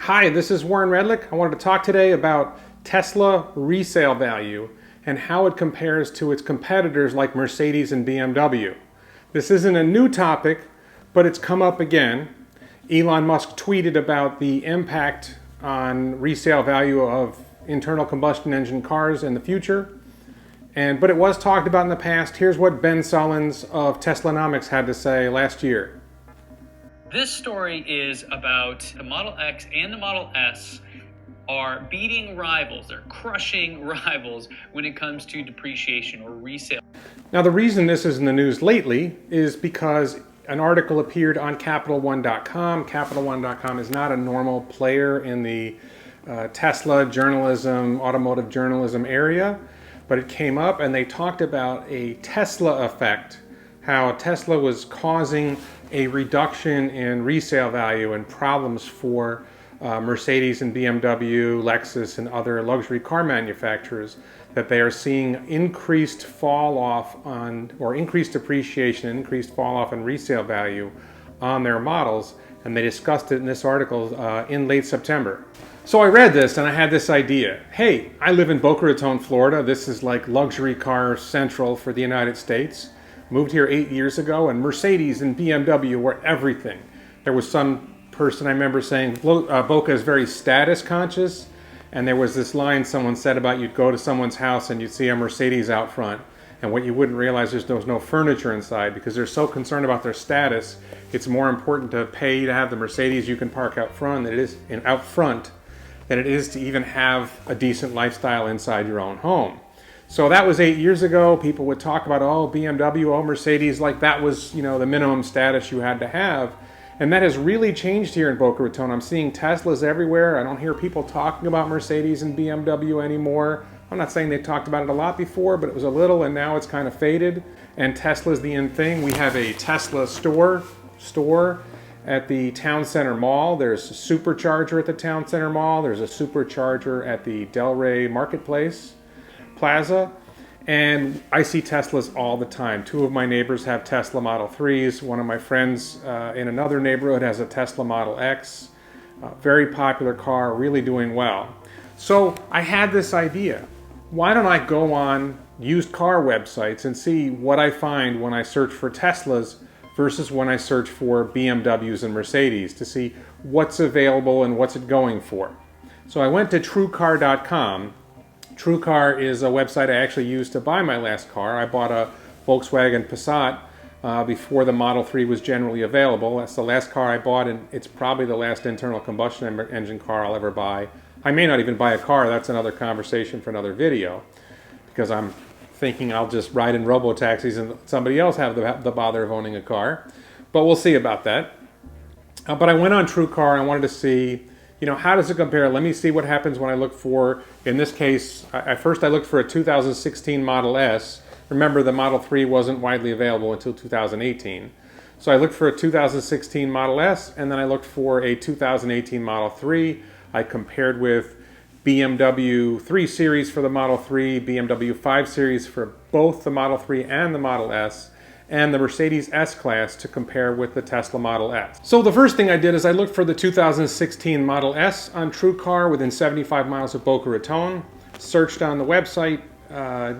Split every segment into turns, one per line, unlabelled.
Hi, this is Warren Redlick. I wanted to talk today about Tesla resale value and how it compares to its competitors like Mercedes and BMW. This isn't a new topic, but it's come up again. Elon Musk tweeted about the impact on resale value of internal combustion engine cars in the future. But it was talked about in the past. Here's what Ben Sullins of Teslanomics had to say last year.
This story is about the Model X and the Model S are beating rivals. They're crushing rivals when it comes to depreciation or resale.
Now, the reason this is in the news lately is because an article appeared on CapitalOne.com. CapitalOne.com is not a normal player in the Tesla journalism, automotive journalism area, but it came up and they talked about a Tesla effect, how Tesla was causing a reduction in resale value and problems for Mercedes and BMW, Lexus, and other luxury car manufacturers, that they are seeing increased fall off on, or increased depreciation, increased fall off in resale value on their models. And they discussed it in this article in late September. So I read this and I had this idea. Hey, I live in Boca Raton, Florida. This is like luxury car central for the United States. Moved here 8 years ago, and Mercedes and BMW were everything. There was some person I remember saying Boca is very status conscious, and there was this line someone said about you'd go to someone's house and you'd see a Mercedes out front, and what you wouldn't realize is there was no furniture inside because they're so concerned about their status. It's more important to pay to have the Mercedes you can park out front than it is to even have a decent lifestyle inside your own home. So that was 8 years ago. People would talk about, oh, BMW, oh, Mercedes, like that was, the minimum status you had to have. And that has really changed here in Boca Raton. I'm seeing Teslas everywhere. I don't hear people talking about Mercedes and BMW anymore. I'm not saying they talked about it a lot before, but it was a little, and now it's kind of faded. And Tesla's the in thing. We have a Tesla store at the Town Center Mall. There's a supercharger at the Town Center Mall. There's a supercharger at the Delray Marketplace Plaza, and I see Teslas all the time. Two of my neighbors have Tesla Model 3s. One of my friends in another neighborhood has a Tesla Model X. Very popular car, really doing well. So I had this idea. Why don't I go on used car websites and see what I find when I search for Teslas versus when I search for BMWs and Mercedes to see what's available and what's it going for. So I went to TrueCar.com. TrueCar is a website I actually used to buy my last car. I bought a Volkswagen Passat before the Model 3 was generally available. That's the last car I bought, and it's probably the last internal combustion engine car I'll ever buy. I may not even buy a car. That's another conversation for another video, because I'm thinking I'll just ride in robo-taxis and somebody else have the bother of owning a car. But we'll see about that. But I went on TrueCar. I wanted to see, how does it compare? Let me see what happens when I look for, in this case, first I looked for a 2016 Model S. Remember, the Model 3 wasn't widely available until 2018. So I looked for a 2016 Model S, and then I looked for a 2018 Model 3. I compared with BMW 3 Series for the Model 3, BMW 5 Series for both the Model 3 and the Model S, and the Mercedes S-Class to compare with the Tesla Model S. So the first thing I did is I looked for the 2016 Model S on TrueCar within 75 miles of Boca Raton, searched on the website,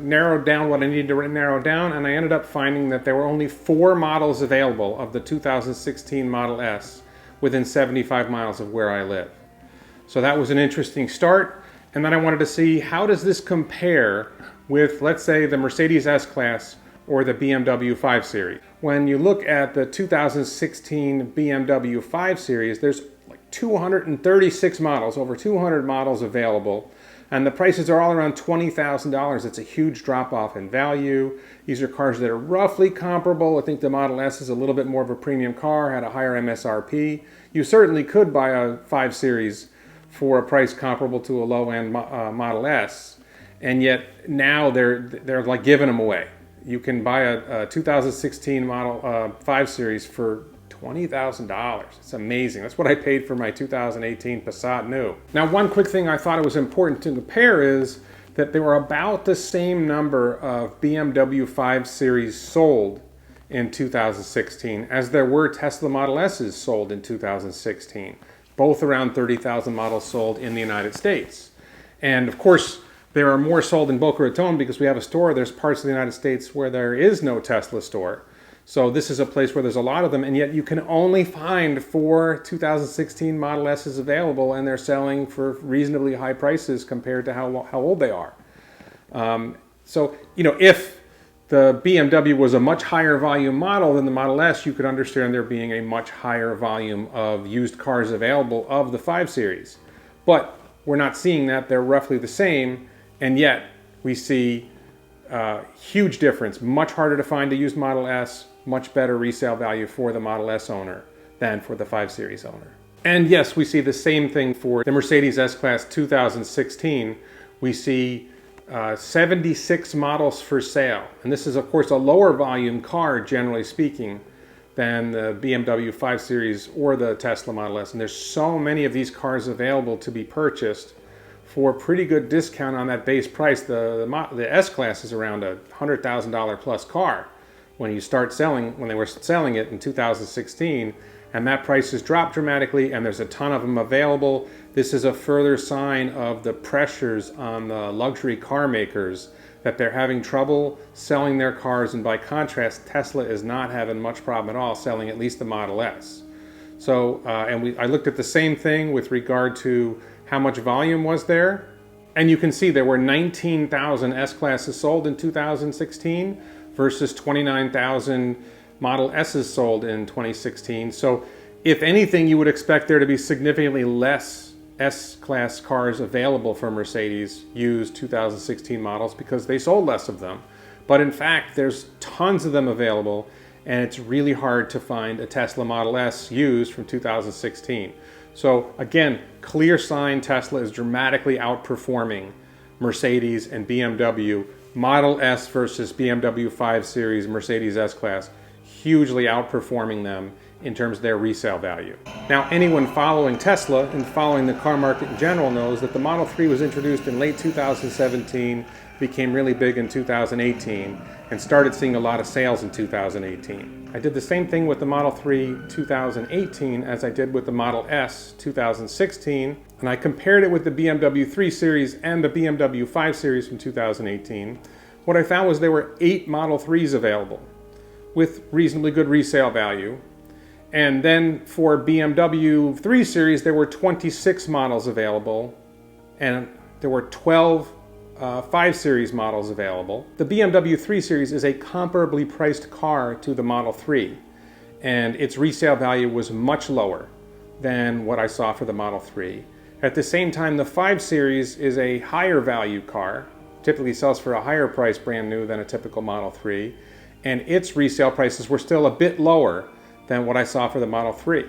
narrowed down what I needed to narrow down, and I ended up finding that there were only 4 models available of the 2016 Model S within 75 miles of where I live. So that was an interesting start. And then I wanted to see, how does this compare with, let's say, the Mercedes S-Class or the BMW 5 Series. When you look at the 2016 BMW 5 Series, there's like 236 models, over 200 models available, and the prices are all around $20,000. It's a huge drop-off in value. These are cars that are roughly comparable. I think the Model S is a little bit more of a premium car, had a higher MSRP. You certainly could buy a 5 Series for a price comparable to a low-end Model S, and yet now they're like giving them away. You can buy a 2016 Model 5 Series for $20,000. It's amazing. That's what I paid for my 2018 Passat new. Now, one quick thing I thought it was important to compare is that there were about the same number of BMW 5 Series sold in 2016 as there were Tesla Model S's sold in 2016. both around 30,000 models sold in the United States. And of course, there are more sold in Boca Raton because we have a store. There's parts of the United States where there is no Tesla store. So this is a place where there's a lot of them, and yet you can only find 4 2016 Model S's available, and they're selling for reasonably high prices compared to how old they are. So, you know, if the BMW was a much higher volume model than the Model S, you could understand there being a much higher volume of used cars available of the 5 Series. But we're not seeing that. They're roughly the same, and yet we see huge difference. Much harder to find a used Model S, much better resale value for the Model S owner than for the 5 Series owner. And yes, we see the same thing for the Mercedes S-Class 2016. We see 76 models for sale. And this is, of course, a lower volume car, generally speaking, than the BMW 5 Series or the Tesla Model S. And there's so many of these cars available to be purchased for a pretty good discount on that base price. The S-Class is around a $100,000 plus car when they were selling it in 2016, and that price has dropped dramatically, and there's a ton of them available. This is a further sign of the pressures on the luxury car makers, that they're having trouble selling their cars, and by contrast, Tesla is not having much problem at all selling at least the Model S. So, I looked at the same thing with regard to how much volume was there, and you can see there were 19,000 S-Classes sold in 2016 versus 29,000 Model S's sold in 2016. So if anything, you would expect there to be significantly less S-Class cars available from Mercedes used 2016 models because they sold less of them. But in fact, there's tons of them available, and it's really hard to find a Tesla Model S used from 2016. So again, clear sign Tesla is dramatically outperforming Mercedes and BMW. Model S versus BMW 5 Series, Mercedes S-Class, hugely outperforming them in terms of their resale value. Now, anyone following Tesla and following the car market in general knows that the Model 3 was introduced in late 2017, became really big in 2018, and started seeing a lot of sales in 2018. I did the same thing with the Model 3 2018 as I did with the Model S 2016, and I compared it with the BMW 3 Series and the BMW 5 Series from 2018. What I found was there were 8 Model 3s available with reasonably good resale value. And then for BMW 3 Series, there were 26 models available, and there were 12 5 Series models available. The BMW 3 Series is a comparably priced car to the Model 3, and its resale value was much lower than what I saw for the Model 3. At the same time, the 5 Series is a higher value car, typically sells for a higher price brand new than a typical Model 3, and its resale prices were still a bit lower than what I saw for the Model 3.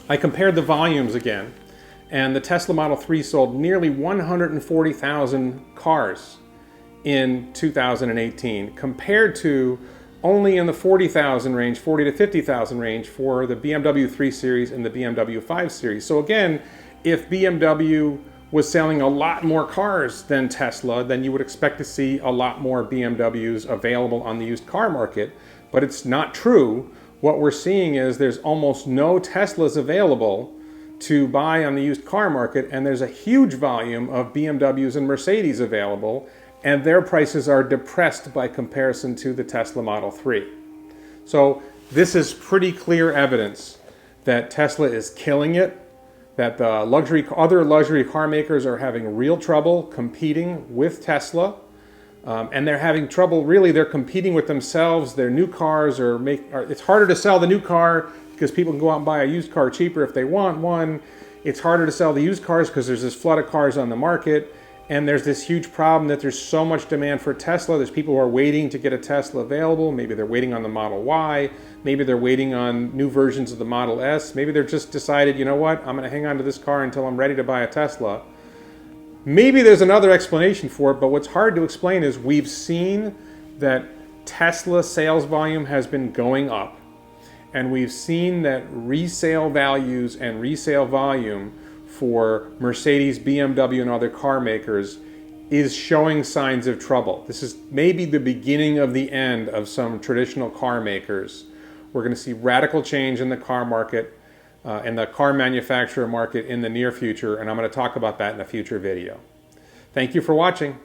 I compared the volumes again, and the Tesla Model 3 sold nearly 140,000 cars in 2018, compared to only in the 40,000 range, 40 to 50,000 range for the BMW 3 Series and the BMW 5 Series. So again, if BMW was selling a lot more cars than Tesla, then you would expect to see a lot more BMWs available on the used car market, but it's not true. What we're seeing is there's almost no Teslas available to buy on the used car market, and there's a huge volume of BMWs and Mercedes available, and their prices are depressed by comparison to the Tesla Model 3. So this is pretty clear evidence that Tesla is killing it, that the other luxury car makers are having real trouble competing with Tesla, and they're having trouble, really, they're competing with themselves. Their new cars it's harder to sell the new car because people can go out and buy a used car cheaper if they want one. It's harder to sell the used cars because there's this flood of cars on the market, and there's this huge problem that there's so much demand for Tesla. There's people who are waiting to get a Tesla available. Maybe they're waiting on the Model Y. Maybe they're waiting on new versions of the Model S. Maybe they're just decided, you know what, I'm going to hang on to this car until I'm ready to buy a Tesla. Maybe there's another explanation for it, but what's hard to explain is we've seen that Tesla sales volume has been going up, and we've seen that resale values and resale volume for Mercedes, BMW, and other car makers is showing signs of trouble. This is maybe the beginning of the end of some traditional car makers. We're going to see radical change in the car market. in the car manufacturer market in the near future, and I'm going to talk about that in a future video. Thank you for watching.